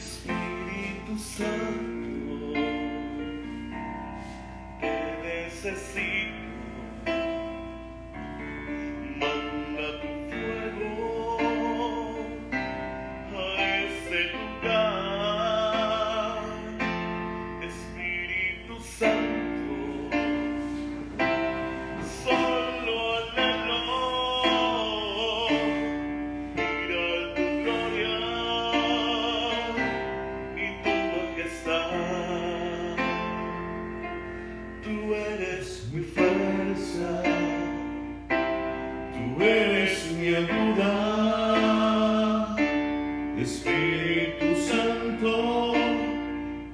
Espíritu Santo, te necesito. Manda tu fuego a ese lugar. Espíritu Santo, solo anhelo mirar tu gloria y tu majestad. Tú eres mi fuerza, tú eres mi ayuda. Espíritu Santo,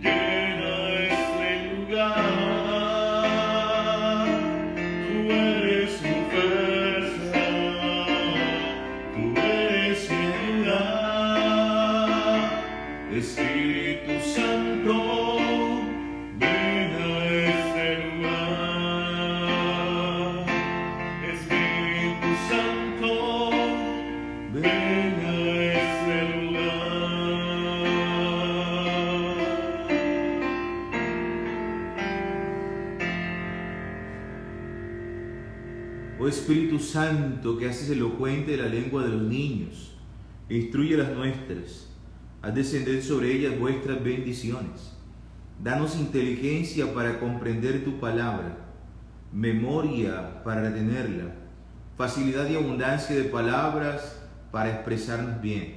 llena este lugar. Tú eres mi fuerza, tú eres mi ayuda. Espíritu Santo, ven a este lugar. Espíritu Santo, ven a este lugar. Oh Espíritu Santo, que haces elocuente la lengua de los niños, instruye las nuestras, haz descender sobre ellas vuestras bendiciones. Danos inteligencia para comprender tu palabra, memoria para retenerla, facilidad y abundancia de palabras para expresarnos bien.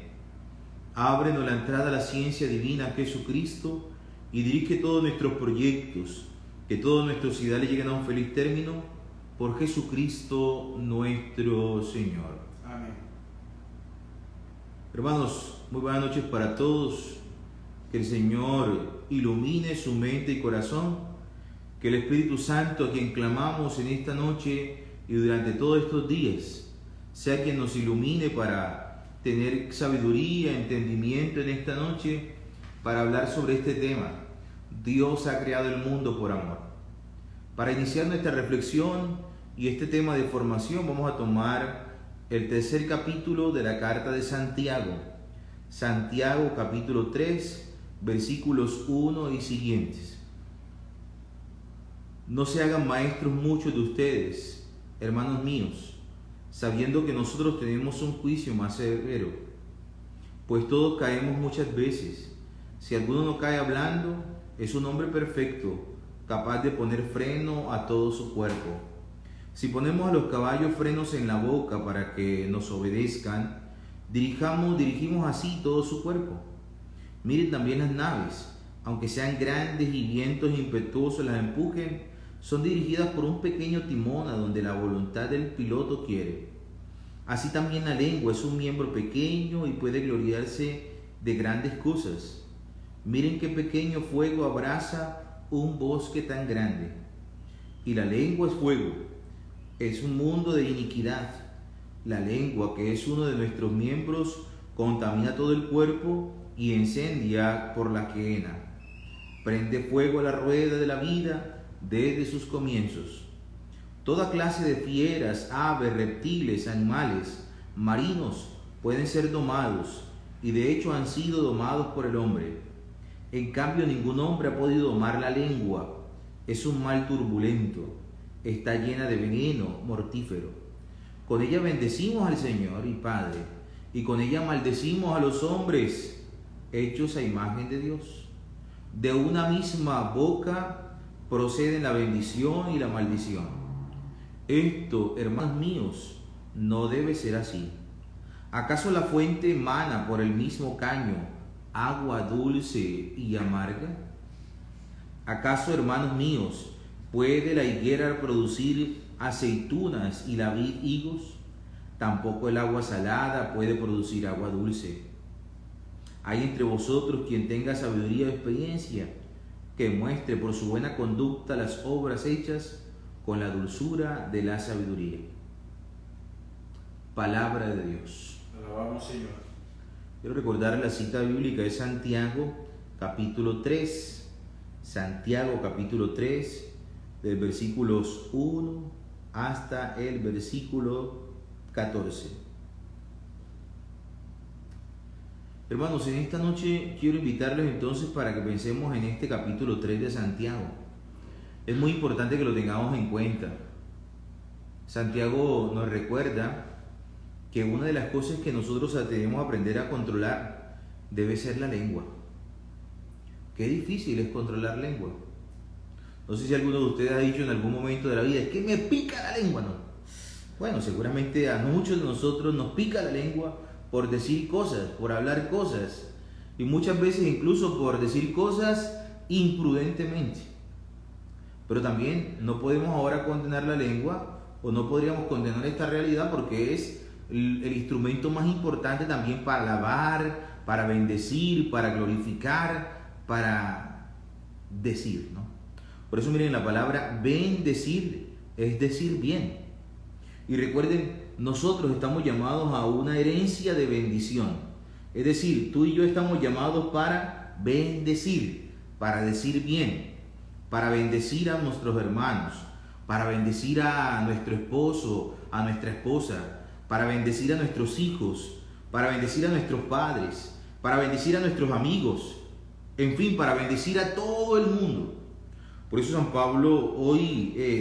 Ábrenos la entrada a la ciencia divina a Jesucristo y dirige todos nuestros proyectos, que todos nuestros ideales lleguen a un feliz término, por Jesucristo nuestro Señor. Amén. Hermanos, muy buenas noches para todos. Que el Señor ilumine su mente y corazón. Que el Espíritu Santo, a quien clamamos en esta noche y durante todos estos días, sea quien nos ilumine para tener sabiduría, entendimiento en esta noche, para hablar sobre este tema. Dios ha creado el mundo por amor. Para iniciar nuestra reflexión y este tema de formación, vamos a tomar el tercer capítulo de la carta de Santiago. Santiago capítulo 3, versículos 1 y siguientes. No se hagan maestros muchos de ustedes, hermanos míos, sabiendo que nosotros tenemos un juicio más severo, pues todos caemos muchas veces. Si alguno no cae hablando, es un hombre perfecto, capaz de poner freno a todo su cuerpo. Si ponemos a los caballos frenos en la boca para que nos obedezcan, dirigimos así todo su cuerpo. Miren también las naves, aunque sean grandes y vientos impetuosos las empujen, son dirigidas por un pequeño timón a donde la voluntad del piloto quiere. Así también la lengua es un miembro pequeño y puede gloriarse de grandes cosas. Miren qué pequeño fuego abraza un bosque tan grande. Y la lengua es fuego, es un mundo de iniquidad. La lengua, que es uno de nuestros miembros, contamina todo el cuerpo y incendia por la quena. Prende fuego a la rueda de la vida desde sus comienzos. Toda clase de fieras, aves, reptiles, animales, marinos pueden ser domados, y de hecho han sido domados por el hombre. En cambio, ningún hombre ha podido domar la lengua. Es un mal turbulento, está llena de veneno mortífero. Con ella bendecimos al Señor y Padre, y con ella maldecimos a los hombres hechos a imagen de Dios. De una misma boca proceden la bendición y la maldición. Esto, hermanos míos, no debe ser así. ¿Acaso la fuente emana por el mismo caño agua dulce y amarga? ¿Acaso, hermanos míos, puede la higuera producir aceitunas y la vid higos? Tampoco el agua salada puede producir agua dulce. Hay entre vosotros quien tenga sabiduría o experiencia, que muestre por su buena conducta las obras hechas con la dulzura de la sabiduría. Palabra de Dios. Alabamos, Señor. Quiero recordar la cita bíblica de Santiago, capítulo 3. Santiago, capítulo 3, del versículos 1 hasta el versículo 14. Hermanos, en esta noche quiero invitarles entonces para que pensemos en este capítulo 3 de Santiago. Es muy importante que lo tengamos en cuenta. Santiago nos recuerda que una de las cosas que nosotros debemos aprender a controlar debe ser la lengua. Qué difícil es controlar lengua. No sé si alguno de ustedes ha dicho en algún momento de la vida, es que me pica la lengua, ¿no? Bueno, seguramente a muchos de nosotros nos pica la lengua por decir cosas, por hablar cosas, y muchas veces incluso por decir cosas imprudentemente. Pero también no podemos ahora condenar la lengua, o no podríamos condenar esta realidad, porque es el instrumento más importante también para alabar, para bendecir, para glorificar, para decir, ¿no? Por eso miren la palabra bendecir, es decir bien. Y recuerden, nosotros estamos llamados a una herencia de bendición. Es decir, tú y yo estamos llamados para bendecir, para decir bien, para bendecir a nuestros hermanos, para bendecir a nuestro esposo, a nuestra esposa, para bendecir a nuestros hijos, para bendecir a nuestros padres, para bendecir a nuestros amigos, en fin, para bendecir a todo el mundo. Por eso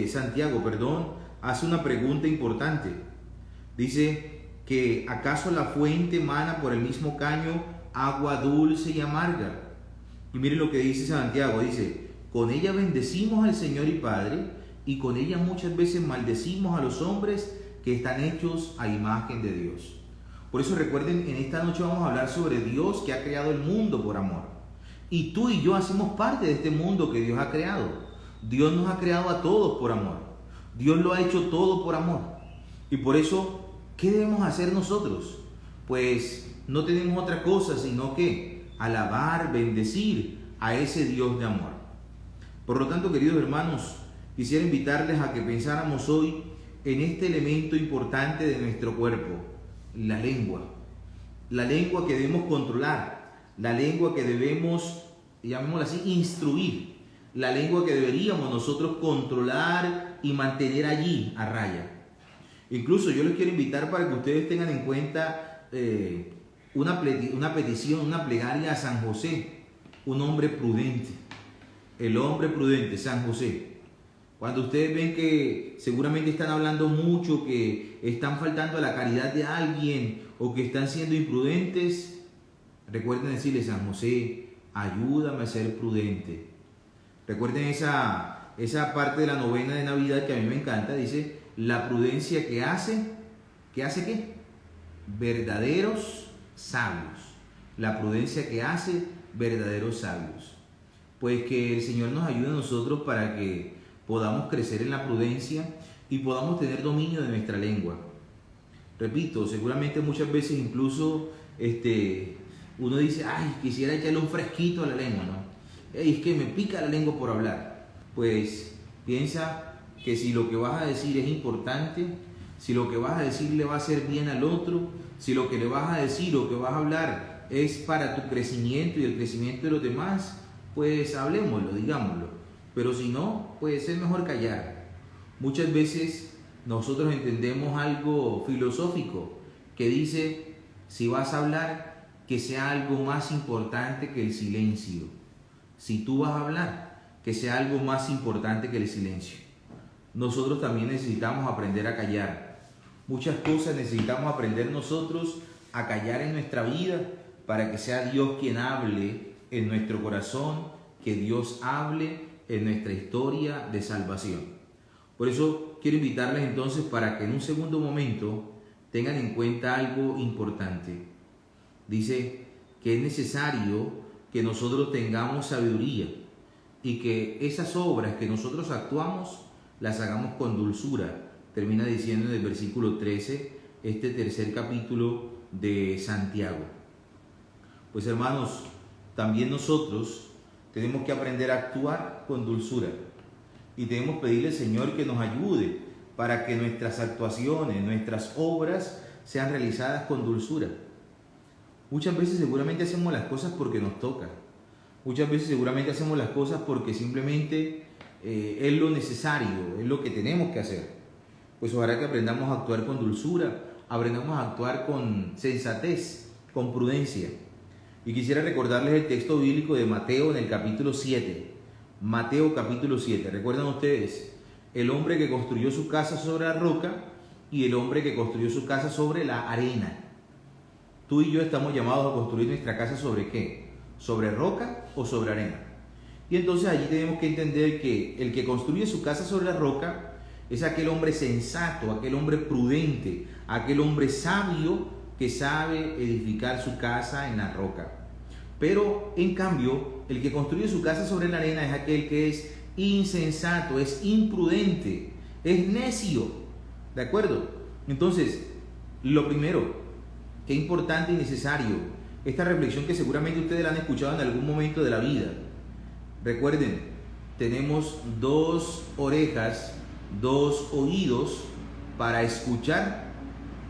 Santiago, hace una pregunta importante. Dice que ¿acaso la fuente mana por el mismo caño agua dulce y amarga? Y miren lo que dice Santiago, dice, con ella bendecimos al Señor y Padre, y con ella muchas veces maldecimos a los hombres que están hechos a imagen de Dios. Por eso recuerden, en esta noche vamos a hablar sobre Dios que ha creado el mundo por amor. Y tú y yo hacemos parte de este mundo que Dios ha creado. Dios nos ha creado a todos por amor. Dios lo ha hecho todo por amor. Y por eso, ¿qué debemos hacer nosotros? Pues no tenemos otra cosa sino que alabar, bendecir a ese Dios de amor. Por lo tanto, queridos hermanos, quisiera invitarles a que pensáramos hoy en este elemento importante de nuestro cuerpo, la lengua. La lengua que debemos controlar, la lengua que debemos, llamémosla así, instruir, la lengua que deberíamos nosotros controlar y mantener allí a raya. Incluso yo les quiero invitar para que ustedes tengan en cuenta una petición, una plegaria a San José, un hombre prudente, el hombre prudente, San José. Cuando ustedes ven que seguramente están hablando mucho, que están faltando a la caridad de alguien o que están siendo imprudentes, recuerden decirle, San José, ayúdame a ser prudente. Recuerden esa parte de la novena de Navidad que a mí me encanta, dice, la prudencia que hace ¿qué? Verdaderos sabios. La prudencia que hace verdaderos sabios. Pues que el Señor nos ayude a nosotros para que podamos crecer en la prudencia y podamos tener dominio de nuestra lengua. Repito, seguramente muchas veces incluso uno dice, ay, quisiera echarle un fresquito a la lengua, ¿no? Es que me pica la lengua por hablar. Pues piensa que si lo que vas a decir es importante, si lo que vas a decir le va a hacer bien al otro, si lo que le vas a decir o que vas a hablar es para tu crecimiento y el crecimiento de los demás, pues hablemoslo, digámoslo. Pero si no, pues es mejor callar. Muchas veces nosotros entendemos algo filosófico que dice, si vas a hablar, que sea algo más importante que el silencio. Si tú vas a hablar, que sea algo más importante que el silencio. Nosotros también necesitamos aprender a callar. Muchas cosas necesitamos aprender nosotros a callar en nuestra vida para que sea Dios quien hable en nuestro corazón, que Dios hable en nuestra historia de salvación. Por eso quiero invitarles entonces para que en un segundo momento tengan en cuenta algo importante. Dice que es necesario que nosotros tengamos sabiduría y que esas obras que nosotros actuamos las hagamos con dulzura. Termina diciendo en el versículo 13 este tercer capítulo de Santiago. Pues hermanos, también nosotros tenemos que aprender a actuar con dulzura y debemos pedirle al Señor que nos ayude para que nuestras actuaciones, nuestras obras sean realizadas con dulzura. Muchas veces seguramente hacemos las cosas porque nos toca. Muchas veces seguramente hacemos las cosas porque simplemente es lo necesario, es lo que tenemos que hacer. Pues ojalá que aprendamos a actuar con dulzura, aprendamos a actuar con sensatez, con prudencia. Y quisiera recordarles el texto bíblico de Mateo en el capítulo 7. Mateo capítulo 7. ¿Recuerdan ustedes? El hombre que construyó su casa sobre la roca y el hombre que construyó su casa sobre la arena. Tú y yo estamos llamados a construir nuestra casa ¿sobre qué? ¿Sobre roca o sobre arena? Y entonces allí tenemos que entender que el que construye su casa sobre la roca es aquel hombre sensato, aquel hombre prudente, aquel hombre sabio que sabe edificar su casa en la roca. Pero en cambio, el que construye su casa sobre la arena es aquel que es insensato, es imprudente, es necio. ¿De acuerdo? Entonces, lo primero, que es importante y necesario, esta reflexión que seguramente ustedes la han escuchado en algún momento de la vida. Recuerden, tenemos 2 orejas, 2 oídos para escuchar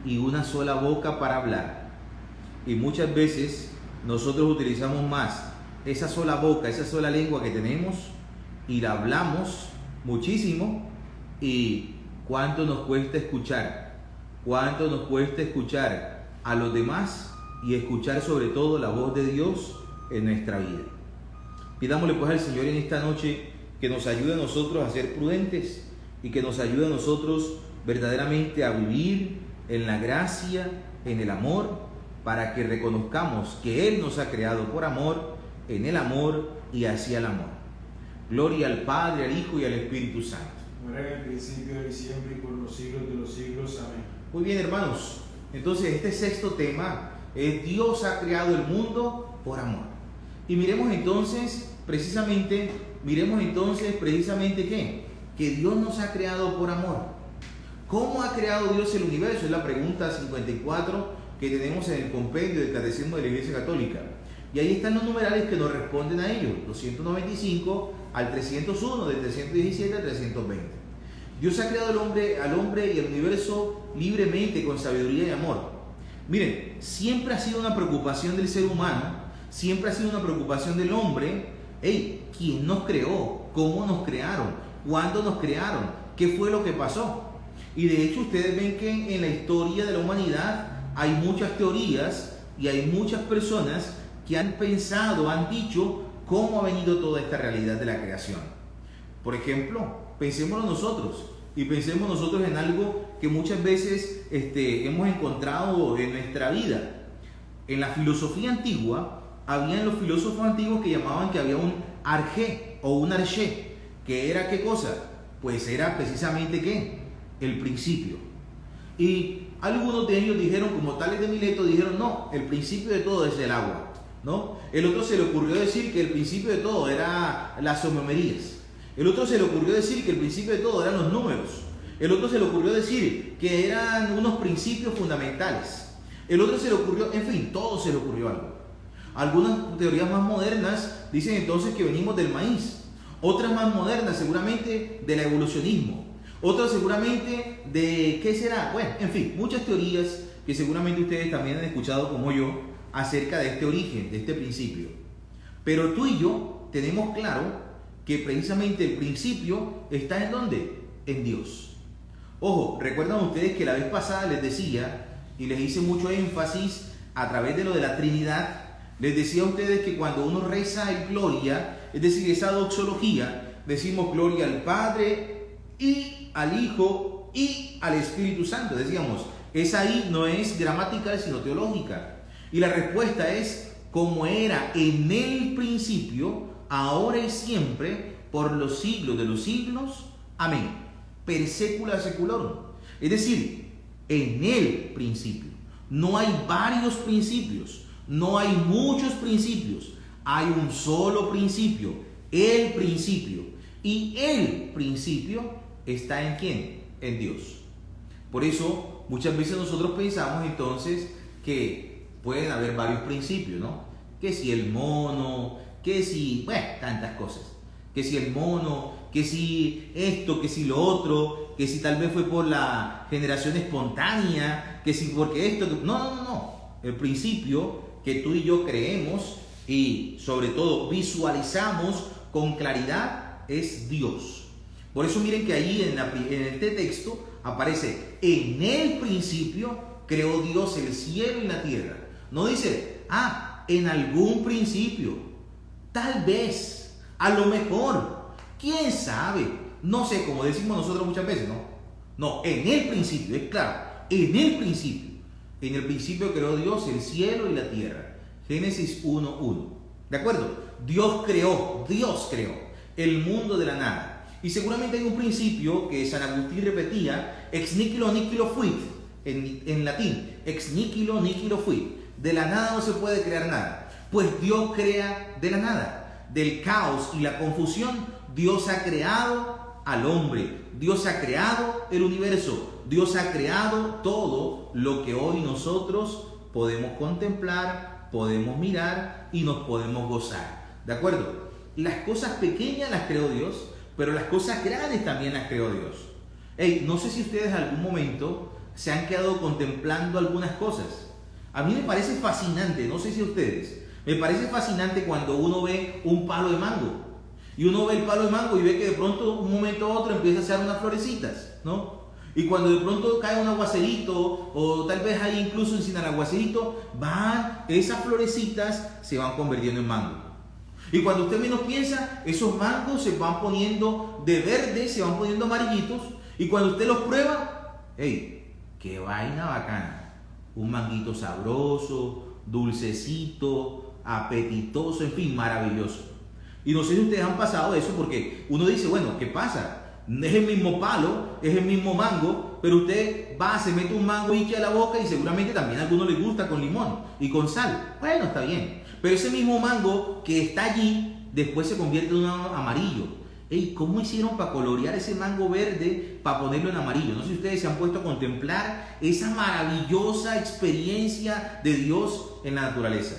y una sola boca para hablar. Y muchas veces nosotros utilizamos más esa sola boca, esa sola lengua que tenemos y la hablamos muchísimo. ¿Y cuánto nos cuesta escuchar? ¿Cuánto nos cuesta escuchar a los demás y escuchar sobre todo la voz de Dios en nuestra vida? Pidámosle pues al Señor en esta noche que nos ayude a nosotros a ser prudentes y que nos ayude a nosotros verdaderamente a vivir en la gracia, en el amor, para que reconozcamos que Él nos ha creado por amor, en el amor y hacia el amor. Gloria al Padre, al Hijo y al Espíritu Santo. Ahora en el principio, y siempre, y por los siglos de los siglos. Amén. Muy bien, hermanos. Entonces, este sexto tema es Dios ha creado el mundo por amor. Y miremos entonces precisamente ¿qué? Que Dios nos ha creado por amor. ¿Cómo ha creado Dios el universo? Es la pregunta 54 que tenemos en el compendio del Catecismo de la Iglesia Católica. Y ahí están los numerales que nos responden a ello, 295 al 301, del 317 al 320. Dios ha creado al hombre y el universo libremente, con sabiduría y amor. Miren, siempre ha sido una preocupación del ser humano, siempre ha sido una preocupación del hombre. ¿Quién nos creó? ¿Cómo nos crearon? ¿Cuándo nos crearon? ¿Qué fue lo que pasó? Y de hecho ustedes ven que en la historia de la humanidad hay muchas teorías y hay muchas personas que han pensado, han dicho cómo ha venido toda esta realidad de la creación. Por ejemplo, pensémoslo nosotros y pensemos nosotros en algo que muchas veces hemos encontrado en nuestra vida. En la filosofía antigua, habían los filósofos antiguos que llamaban que había un arjé o un arché, que era ¿qué cosa? Pues era precisamente ¿qué? El principio. Y algunos de ellos dijeron, como Tales de Mileto, dijeron no, el principio de todo es el agua, ¿no? El otro se le ocurrió decir que el principio de todo era las homeomerías. El otro se le ocurrió decir que el principio de todo eran los números. El otro se le ocurrió decir que eran unos principios fundamentales. El otro se le ocurrió, en fin, todo se le ocurrió algo. Algunas teorías más modernas dicen entonces que venimos del maíz. Otras más modernas seguramente del evolucionismo. Otras seguramente de, ¿qué será? Bueno, en fin, muchas teorías que seguramente ustedes también han escuchado como yo acerca de este origen, de este principio. Pero tú y yo tenemos claro que precisamente el principio está ¿en dónde? En Dios. Ojo, recuerdan ustedes que la vez pasada les decía, y les hice mucho énfasis a través de lo de la Trinidad, les decía a ustedes que cuando uno reza el Gloria, es decir, esa doxología, decimos Gloria al Padre y al Hijo y al Espíritu Santo. Decíamos, esa I no es gramatical sino teológica. Y la respuesta es como era en el principio, ahora y siempre, por los siglos de los siglos. Amén. Per secula seculorum. Es decir, en el principio. No hay varios principios, no hay muchos principios, hay un solo principio, el principio. Y el principio está ¿en quién? En Dios. Por eso muchas veces nosotros pensamos entonces que pueden haber varios principios, ¿no? Que si el mono, que si, bueno, tantas cosas. Que si el mono, que si esto, que si lo otro, que si tal vez fue por la generación espontánea, que si porque esto, que... No. El principio que tú y yo creemos y sobre todo visualizamos con claridad es Dios. Por eso miren que ahí en este texto aparece, en el principio creó Dios el cielo y la tierra. No dice, en algún principio, tal vez, a lo mejor, quién sabe, no sé, como decimos nosotros muchas veces, ¿no? No, en el principio, es claro, en el principio creó Dios el cielo y la tierra. Génesis 1:1. ¿De acuerdo? Dios creó el mundo de la nada. Y seguramente hay un principio que San Agustín repetía, ex nihilo nihilo fuit, en latín, ex nihilo nihilo fuit. De la nada no se puede crear nada. Pues Dios crea de la nada. Del caos y la confusión, Dios ha creado al hombre. Dios ha creado el universo. Dios ha creado todo lo que hoy nosotros podemos contemplar, podemos mirar y nos podemos gozar. ¿De acuerdo? Las cosas pequeñas las creó Dios, pero las cosas grandes también las creó Dios. Hey, no sé si ustedes en algún momento se han quedado contemplando algunas cosas. A mí me parece fascinante, no sé si ustedes, me parece fascinante cuando uno ve un palo de mango. Y uno ve el palo de mango y ve que de pronto, un momento a otro, empieza a hacer unas florecitas, ¿no? Y cuando de pronto cae un aguacerito, o tal vez hay incluso encima del aguacerito, esas florecitas se van convirtiendo en mango. Y cuando usted menos piensa, esos mangos se van poniendo de verde, se van poniendo amarillitos, y cuando usted los prueba, ¡hey! ¡Qué vaina bacana! Un manguito sabroso, dulcecito, apetitoso, en fin, maravilloso. Y no sé si ustedes han pasado eso, porque uno dice, bueno, ¿qué pasa? Es el mismo palo, es el mismo mango, pero usted va, se mete un mango y a la boca y seguramente también a algunos les gusta con limón y con sal. Bueno, está bien. Pero ese mismo mango que está allí, después se convierte en un amarillo. Ey, ¿cómo hicieron para colorear ese mango verde para ponerlo en amarillo? No sé si ustedes se han puesto a contemplar esa maravillosa experiencia de Dios en la naturaleza.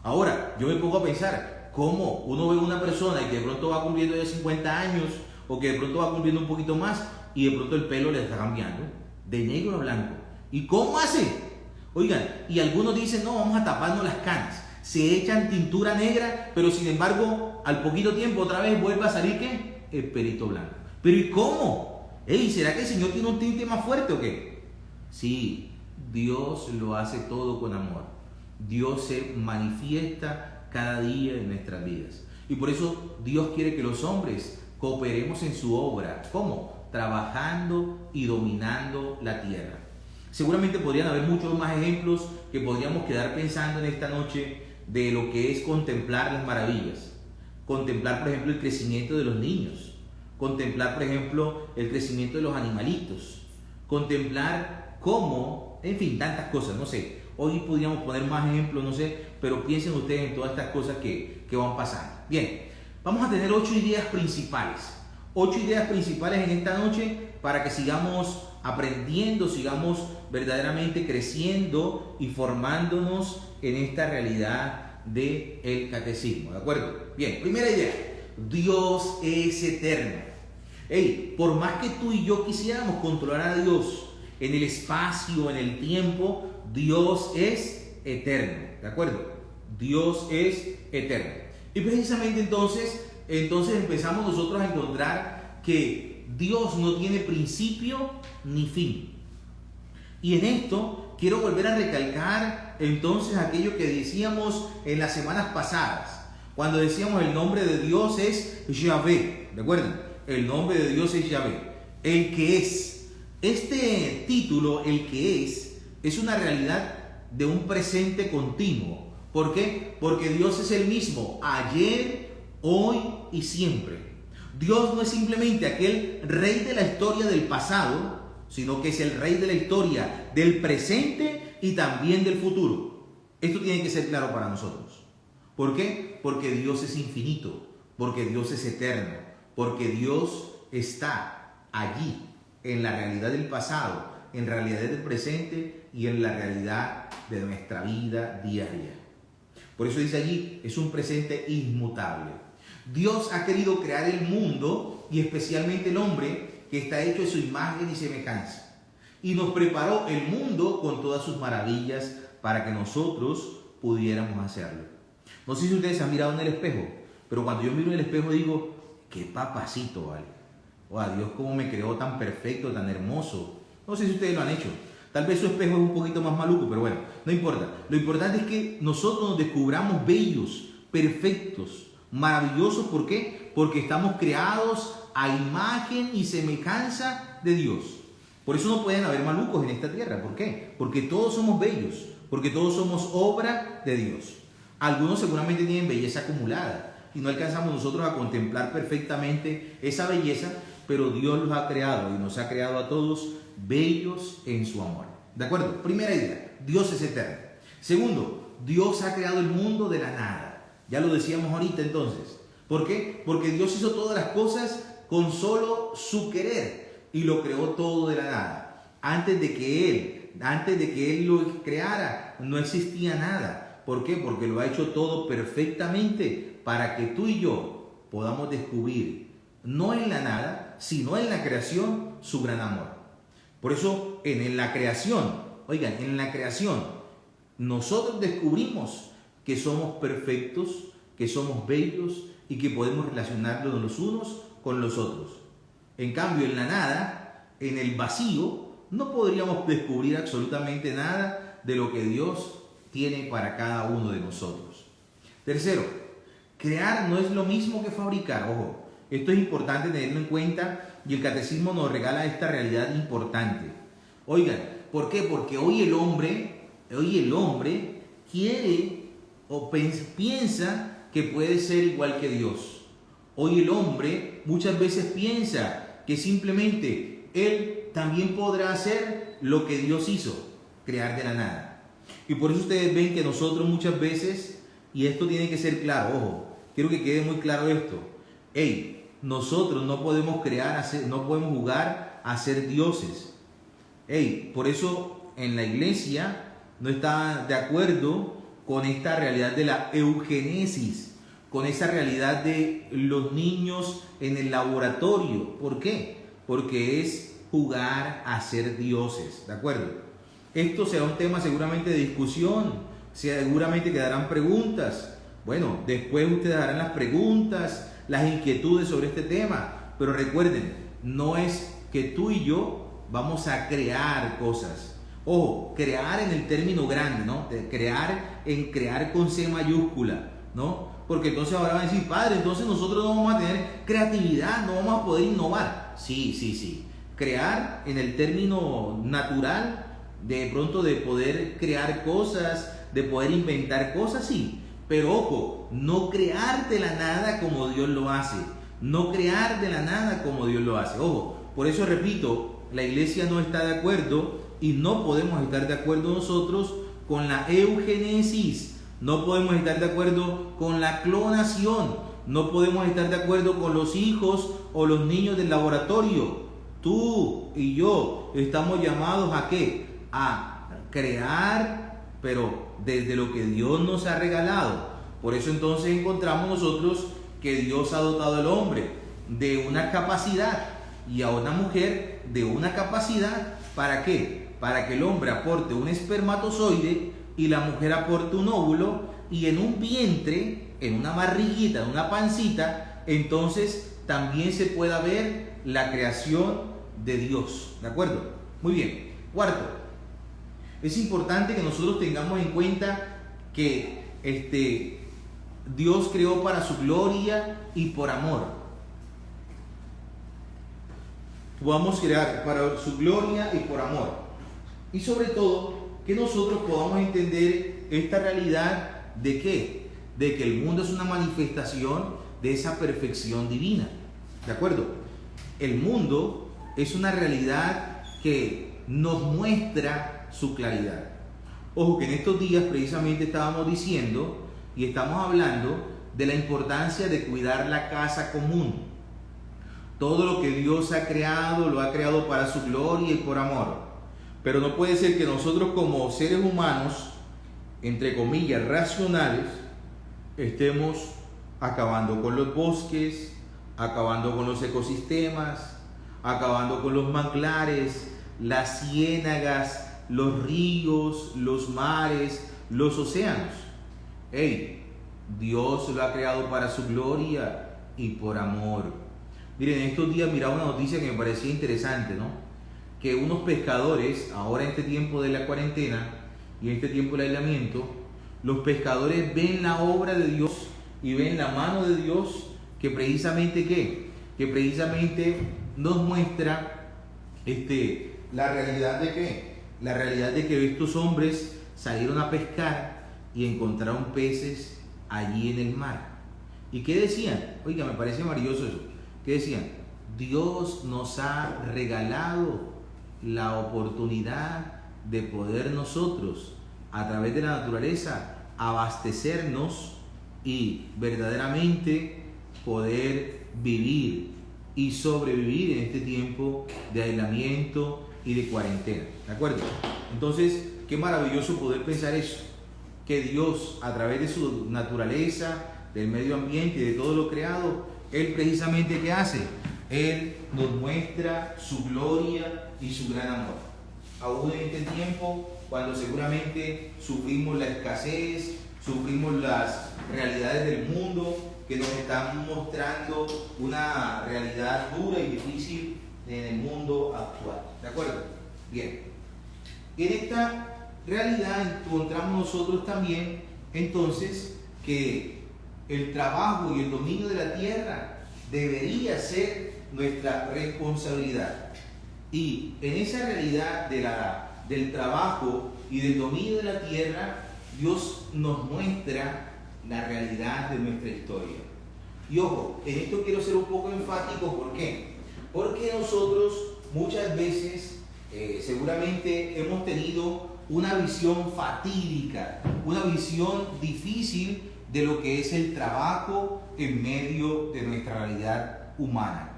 Ahora, yo me pongo a pensar, ¿cómo uno ve a una persona y que de pronto va cumpliendo ya 50 años o que de pronto va cumpliendo un poquito más y de pronto el pelo le está cambiando de negro a blanco? ¿Y cómo hace? Oigan, y algunos dicen, no, vamos a taparnos las canas. Se echan tintura negra, pero sin embargo, al poquito tiempo otra vez vuelve a salir, ¿qué? El pelito blanco. ¿Pero y cómo? Ey, ¿será que el Señor tiene un tinte más fuerte o qué? Sí, Dios lo hace todo con amor. Dios se manifiesta cada día en nuestras vidas. Y por eso Dios quiere que los hombres cooperemos en su obra. ¿Cómo? Trabajando y dominando la tierra. Seguramente podrían haber muchos más ejemplos que podríamos quedar pensando en esta noche de lo que es contemplar las maravillas. Contemplar, por ejemplo, el crecimiento de los niños. Contemplar, por ejemplo, el crecimiento de los animalitos. Contemplar cómo, en fin, tantas cosas, no sé. Hoy podríamos poner más ejemplos, no sé, pero piensen ustedes en todas estas cosas que van pasando. Bien, vamos a tener 8 ideas principales. 8 ideas principales en esta noche para que sigamos aprendiendo, sigamos verdaderamente creciendo y formándonos en esta realidad del catecismo, ¿de acuerdo? Bien, primera idea, Dios es eterno. Hey, por más que tú y yo quisiéramos controlar a Dios en el espacio, en el tiempo, Dios es eterno, ¿de acuerdo? Dios es eterno. Y precisamente entonces empezamos nosotros a encontrar que Dios no tiene principio ni fin. Y en esto quiero volver a recalcar entonces aquello que decíamos en las semanas pasadas, cuando decíamos el nombre de Dios es Yahvé, ¿de acuerdo? El nombre de Dios es Yahvé, el que es. Este título, el que es una realidad de un presente continuo. ¿Por qué? Porque Dios es el mismo ayer, hoy y siempre. Dios no es simplemente aquel rey de la historia del pasado, sino que es el rey de la historia del presente y también del futuro. Esto tiene que ser claro para nosotros. ¿Por qué? Porque Dios es infinito, porque Dios es eterno, porque Dios está allí, en la realidad del pasado, en la realidad del presente y en la realidad de nuestra vida diaria. Por eso dice allí, es un presente inmutable. Dios ha querido crear el mundo y especialmente el hombre que está hecho de su imagen y semejanza. Y nos preparó el mundo con todas sus maravillas para que nosotros pudiéramos hacerlo. No sé si ustedes han mirado en el espejo, pero cuando yo miro en el espejo digo, qué papacito, ¿vale? Oh, Dios cómo me creó tan perfecto, tan hermoso. No sé si ustedes lo han hecho. Tal vez su espejo es un poquito más maluco, pero bueno, no importa. Lo importante es que nosotros nos descubramos bellos, perfectos, maravillosos. ¿Por qué? Porque estamos creados a imagen y semejanza de Dios. Por eso no pueden haber malucos en esta tierra. ¿Por qué? Porque todos somos bellos, porque todos somos obra de Dios. Algunos seguramente tienen belleza acumulada y no alcanzamos nosotros a contemplar perfectamente esa belleza, pero Dios los ha creado y nos ha creado a todos bellos en su amor. ¿De acuerdo? Primera idea, Dios es eterno. Segundo, Dios ha creado el mundo de la nada. Ya lo decíamos ahorita entonces. ¿Por qué? Porque Dios hizo todas las cosas con solo su querer y lo creó todo de la nada. Antes de que Él lo creara, no existía nada. ¿Por qué? Porque lo ha hecho todo perfectamente para que tú y yo podamos descubrir, no en la nada, sino en la creación, su gran amor. Por eso, en la creación, nosotros descubrimos que somos perfectos, que somos bellos y que podemos relacionarnos los unos con los otros. En cambio, en la nada, en el vacío, no podríamos descubrir absolutamente nada de lo que Dios tiene para cada uno de nosotros. Tercero, crear no es lo mismo que fabricar. Ojo, esto es importante tenerlo en cuenta y el catecismo nos regala esta realidad importante. Oigan, ¿por qué? Porque hoy el hombre quiere o piensa que puede ser igual que Dios. Hoy el hombre muchas veces piensa que simplemente él también podrá hacer lo que Dios hizo, crear de la nada. Y por eso ustedes ven que nosotros muchas veces, y esto tiene que ser claro, ojo, quiero que quede muy claro esto. Nosotros no podemos no podemos jugar a ser dioses. Por eso en la iglesia no está de acuerdo con esta realidad de la eugenesis, con esa realidad de los niños en el laboratorio. ¿Por qué? Porque es jugar a ser dioses, ¿de acuerdo? Esto será un tema seguramente de discusión, seguramente quedarán preguntas. Bueno, después ustedes harán las preguntas, las inquietudes sobre este tema, pero recuerden, no es que tú y yo vamos a crear cosas. Ojo, crear en el término grande, ¿no? Crear con C mayúscula, ¿no? Porque entonces ahora van a decir, padre, entonces nosotros no vamos a tener creatividad, no vamos a poder innovar. Sí. Crear en el término natural, de pronto de poder crear cosas, de poder inventar cosas, sí. Pero ojo, no crear de la nada como Dios lo hace. No crear de la nada como Dios lo hace. Ojo, por eso repito, la iglesia no está de acuerdo y no podemos estar de acuerdo nosotros con la eugenesis. No podemos estar de acuerdo con la clonación. No podemos estar de acuerdo con los hijos o los niños del laboratorio. Tú y yo estamos llamados ¿a qué? A crear, pero desde lo que Dios nos ha regalado. Por eso entonces encontramos nosotros que Dios ha dotado al hombre de una capacidad y a una mujer de una capacidad. ¿Para qué? Para que el hombre aporte un espermatozoide y la mujer aporte un óvulo, y en un vientre, en una barriguita, en una pancita, entonces también se pueda ver la creación de Dios. ¿De acuerdo? Muy bien. Cuarto, es importante que nosotros tengamos en cuenta que Dios creó para su gloria y por amor. Podamos crear para su gloria y por amor. Y sobre todo, que nosotros podamos entender esta realidad de ¿qué? De que el mundo es una manifestación de esa perfección divina. ¿De acuerdo? El mundo es una realidad que nos muestra su claridad. Ojo, que en estos días precisamente estábamos diciendo y estamos hablando de la importancia de cuidar la casa común. Todo lo que Dios ha creado, lo ha creado para su gloria y por amor. Pero no puede ser que nosotros como seres humanos, entre comillas, racionales, estemos acabando con los bosques, acabando con los ecosistemas, acabando con los manglares, las ciénagas, los ríos, los mares, los océanos. Dios lo ha creado para su gloria y por amor. Miren, estos días miraba una noticia que me parecía interesante, ¿no? que unos pescadores, ahora en este tiempo de la cuarentena y en este tiempo del aislamiento, los pescadores ven la obra de Dios y ven la mano de Dios que precisamente ¿qué? Que precisamente nos muestra la realidad de ¿qué? La realidad de que estos hombres salieron a pescar y encontraron peces allí en el mar. ¿Y qué decían? Oiga, me parece maravilloso eso. ¿Qué decían? Dios nos ha regalado la oportunidad de poder nosotros, a través de la naturaleza, abastecernos y verdaderamente poder vivir y sobrevivir en este tiempo de aislamiento y de cuarentena. ¿De acuerdo? Entonces, qué maravilloso poder pensar eso, que Dios, a través de su naturaleza, del medio ambiente y de todo lo creado, Él precisamente ¿qué hace? Él nos muestra su gloria y su gran amor. Aún en este tiempo, cuando seguramente sufrimos la escasez, sufrimos las realidades del mundo que nos están mostrando una realidad dura y difícil en el mundo actual. ¿De acuerdo? Bien. En esta realidad encontramos nosotros también, entonces, que el trabajo y el dominio de la tierra debería ser nuestra responsabilidad. Y en esa realidad del trabajo y del dominio de la tierra, Dios nos muestra la realidad de nuestra historia. Y ojo, en esto quiero ser un poco enfático. ¿Por qué? Porque nosotros muchas veces seguramente hemos tenido una visión fatídica, una visión difícil de lo que es el trabajo en medio de nuestra realidad humana.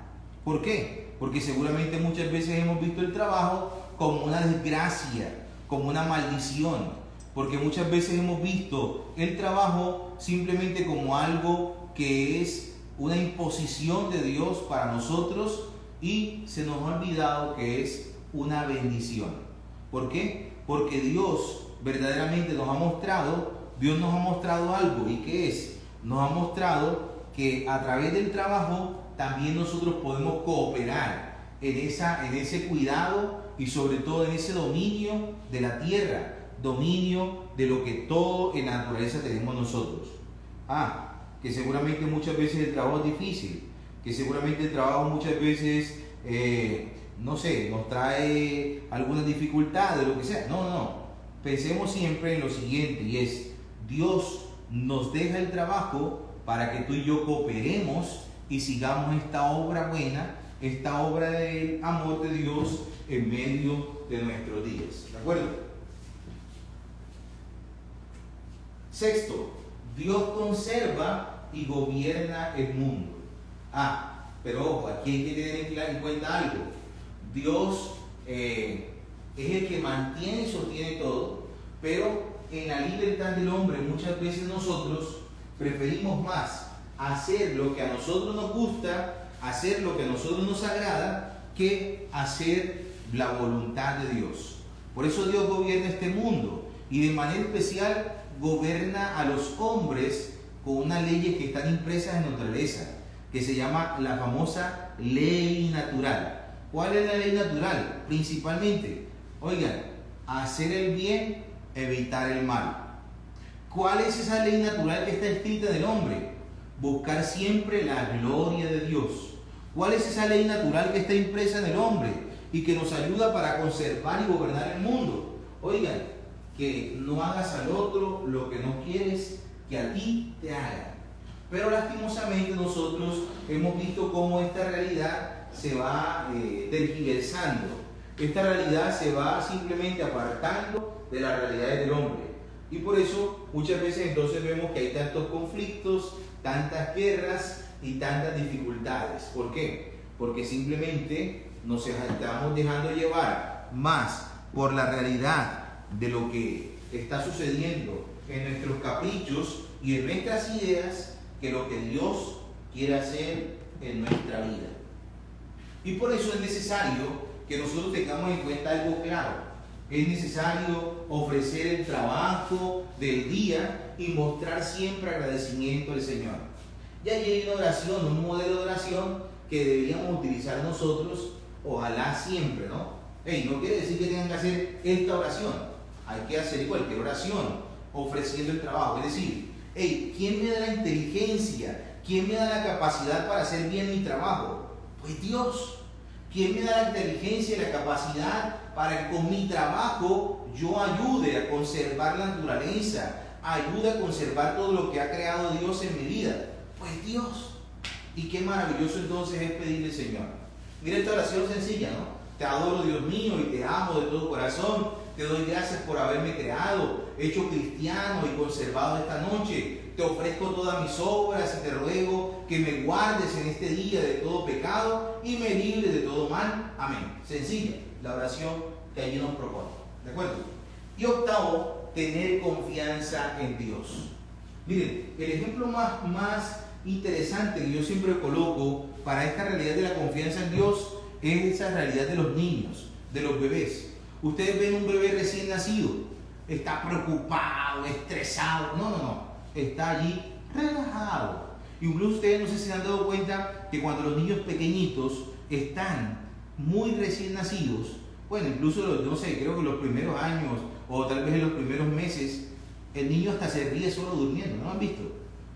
¿Por qué? Porque seguramente muchas veces hemos visto el trabajo como una desgracia, como una maldición, porque muchas veces hemos visto el trabajo simplemente como algo que es una imposición de Dios para nosotros y se nos ha olvidado que es una bendición. ¿Por qué? Porque Dios verdaderamente nos ha mostrado algo. ¿Y qué es? Nos ha mostrado que a través del trabajo también nosotros podemos cooperar en ese cuidado y sobre todo en ese dominio de la tierra, dominio de lo que todo en la naturaleza tenemos nosotros. Que seguramente muchas veces el trabajo es difícil, que seguramente el trabajo muchas veces, nos trae algunas dificultades, lo que sea. No. Pensemos siempre en lo siguiente, y es: Dios nos deja el trabajo para que tú y yo cooperemos y sigamos esta obra buena, esta obra del amor de Dios en medio de nuestros días. ¿De acuerdo? Sexto, Dios conserva y gobierna el mundo. Pero ojo, aquí hay que tener en cuenta algo. Dios es el que mantiene y sostiene todo, pero en la libertad del hombre muchas veces nosotros preferimos más hacer lo que a nosotros nos gusta, hacer lo que a nosotros nos agrada, que hacer la voluntad de Dios. Por eso Dios gobierna este mundo y de manera especial gobierna a los hombres con unas leyes que están impresas en la naturaleza, que se llama la famosa ley natural. ¿Cuál es la ley natural? Principalmente, oigan, hacer el bien, evitar el mal. ¿Cuál es esa ley natural que está escrita en el hombre? Buscar siempre la gloria de Dios. ¿Cuál es esa ley natural que está impresa en el hombre y que nos ayuda para conservar y gobernar el mundo? Oigan, que no hagas al otro lo que no quieres que a ti te hagan. Pero lastimosamente nosotros hemos visto cómo esta realidad se va tergiversando. Esta realidad se va simplemente apartando de las realidades del hombre. Y por eso muchas veces entonces vemos que hay tantos conflictos, tantas guerras y tantas dificultades. ¿Por qué? Porque simplemente nos estamos dejando llevar más por la realidad de lo que está sucediendo en nuestros caprichos y en nuestras ideas que lo que Dios quiere hacer en nuestra vida. Y por eso es necesario que nosotros tengamos en cuenta algo claro. Es necesario ofrecer el trabajo del día y mostrar siempre agradecimiento al Señor. Y allí hay una oración, un modelo de oración que deberíamos utilizar nosotros, ojalá siempre, ¿no? No quiere decir que tengan que hacer esta oración. Hay que hacer cualquier oración ofreciendo el trabajo. Es decir, ¿quién me da la inteligencia? ¿Quién me da la capacidad para hacer bien mi trabajo? Pues Dios. ¿Quién me da la inteligencia y la capacidad para que con mi trabajo yo ayude a conservar la naturaleza, ayude a conservar todo lo que ha creado Dios en mi vida? Pues Dios. Y qué maravilloso entonces es pedirle, Señor. Mira esta oración sencilla, ¿no? Te adoro, Dios mío, y te amo de todo corazón. Te doy gracias por haberme creado, hecho cristiano y conservado esta noche. Te ofrezco todas mis obras y te ruego que me guardes en este día de todo pecado y me libres de todo mal. Amén. Sencilla la oración que allí nos propone. ¿De acuerdo? Y octavo, tener confianza en Dios. Miren, el ejemplo más interesante que yo siempre coloco para esta realidad de la confianza en Dios es esa realidad de los niños, de los bebés. Ustedes ven un bebé recién nacido, está preocupado, estresado. No. Está allí relajado. Incluso ustedes no sé si se han dado cuenta que cuando los niños pequeñitos están muy recién nacidos, bueno, incluso no sé, creo que los primeros años o tal vez en los primeros meses, el niño hasta se ríe solo durmiendo. ¿No lo han visto?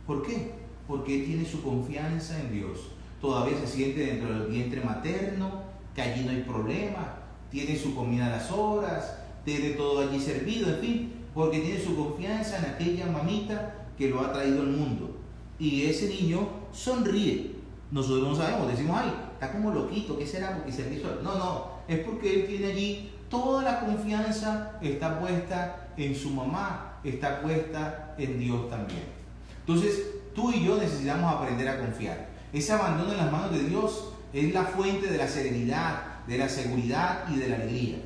¿Por qué? Porque él tiene su confianza en Dios. Todavía se siente dentro del vientre materno, que allí no hay problema, tiene su comida a las horas, tiene todo allí servido, en fin, porque tiene su confianza en aquella mamita que lo ha traído al mundo. Y ese niño sonríe. Nosotros no sabemos, decimos, ay, está como loquito, ¿qué será? Porque se ríe solo. No, es porque él tiene allí toda la confianza, está puesta en su mamá, está puesta en Dios también. Entonces, tú y yo necesitamos aprender a confiar. Ese abandono en las manos de Dios es la fuente de la serenidad, de la seguridad y de la alegría.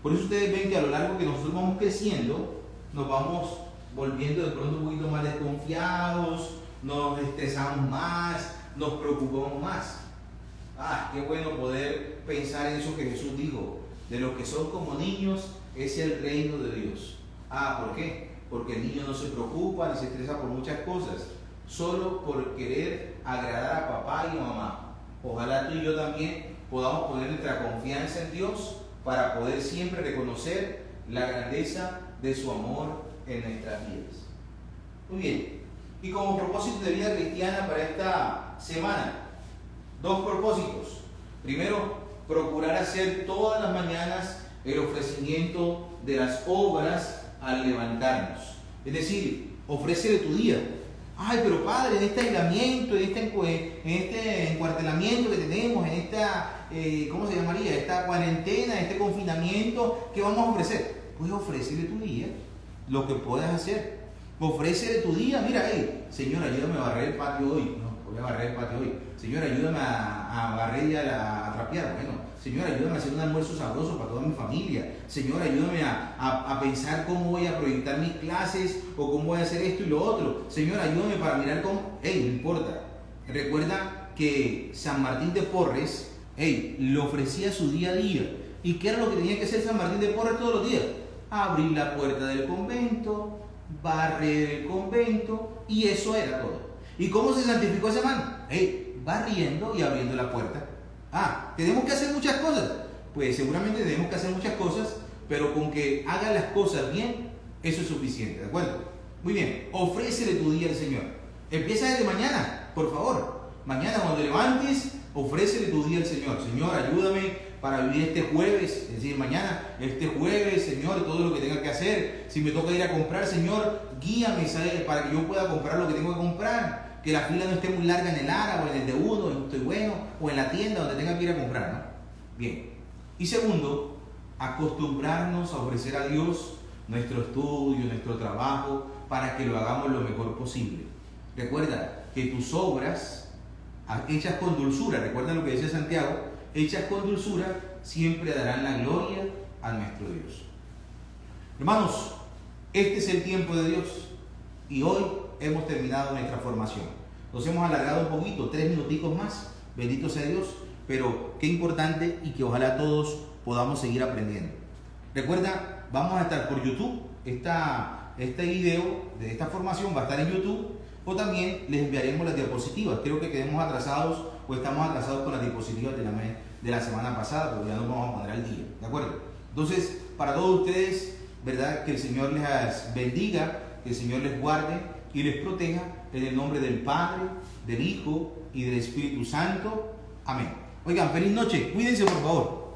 Por eso ustedes ven que a lo largo que nosotros vamos creciendo, nos vamos volviendo de pronto un poquito más desconfiados, nos estresamos más, nos preocupamos más. Qué bueno poder pensar en eso que Jesús dijo: de los que son como niños es el reino de Dios. ¿Por qué? Porque el niño no se preocupa ni se estresa por muchas cosas, solo por querer agradar a papá y mamá. Ojalá tú y yo también podamos poner nuestra confianza en Dios para poder siempre reconocer la grandeza de su amor en nuestras vidas. Muy bien, y como propósito de vida cristiana para esta semana, 2 propósitos. Primero, procurar hacer todas las mañanas el ofrecimiento de las obras al levantarnos. Es decir, ofrécele tu día. Pero padre, en este aislamiento, en este encuartelamiento que tenemos, en esta, ¿cómo se llamaría? Esta cuarentena, este confinamiento, ¿qué vamos a ofrecer? Pues ofrécele tu día, lo que puedas hacer. Ofrécele tu día. Mira, Señor, ayúdame a barrer el patio hoy. No, voy a barrer el patio hoy. Señor, ayúdame a barrer y a trapear. Bueno, Señor, ayúdame a hacer un almuerzo sabroso para toda mi familia. Señor, ayúdame a pensar cómo voy a proyectar mis clases o cómo voy a hacer esto y lo otro. Señor, ayúdame para mirar cómo... no importa. Recuerda que San Martín de Porres, le ofrecía su día a día. ¿Y qué era lo que tenía que hacer San Martín de Porres todos los días? Abrir la puerta del convento, barrer el convento, y eso era todo. ¿Y cómo se santificó ese man? Barriendo y abriendo la puerta. ¿Tenemos que hacer muchas cosas? Pues seguramente tenemos que hacer muchas cosas, pero con que hagas las cosas bien, eso es suficiente, ¿de acuerdo? Muy bien, ofrécele tu día al Señor. Empieza desde mañana, por favor. Mañana cuando te levantes, ofrécele tu día al Señor. Señor, ayúdame para vivir este jueves, es decir, mañana, este jueves, Señor, todo lo que tenga que hacer. Si me toca ir a comprar, Señor, guíame, ¿sabes? Para que yo pueda comprar lo que tengo que comprar. Que la fila no esté muy larga en el ARA o en el de uno, en Estoy Bueno, o en la tienda donde tenga que ir a comprar, ¿no? Bien. Y segundo, acostumbrarnos a ofrecer a Dios nuestro estudio, nuestro trabajo, para que lo hagamos lo mejor posible. Recuerda que tus obras, hechas con dulzura, recuerda lo que dice Santiago, hechas con dulzura, siempre darán la gloria a nuestro Dios. Hermanos, este es el tiempo de Dios y hoy hemos terminado nuestra formación. Nos hemos alargado un poquito, 3 minuticos más, bendito sea Dios, pero qué importante y que ojalá todos podamos seguir aprendiendo. Recuerda, vamos a estar por YouTube, este video de esta formación va a estar en YouTube, o también les enviaremos las diapositivas. Creo que quedemos atrasados o estamos atrasados con las diapositivas de la semana pasada, pero ya nos vamos a poner al día, ¿de acuerdo? Entonces, para todos ustedes, ¿verdad? Que el Señor les bendiga, que el Señor les guarde y les proteja en el nombre del Padre, del Hijo y del Espíritu Santo. Amén. Oigan, feliz noche, cuídense por favor.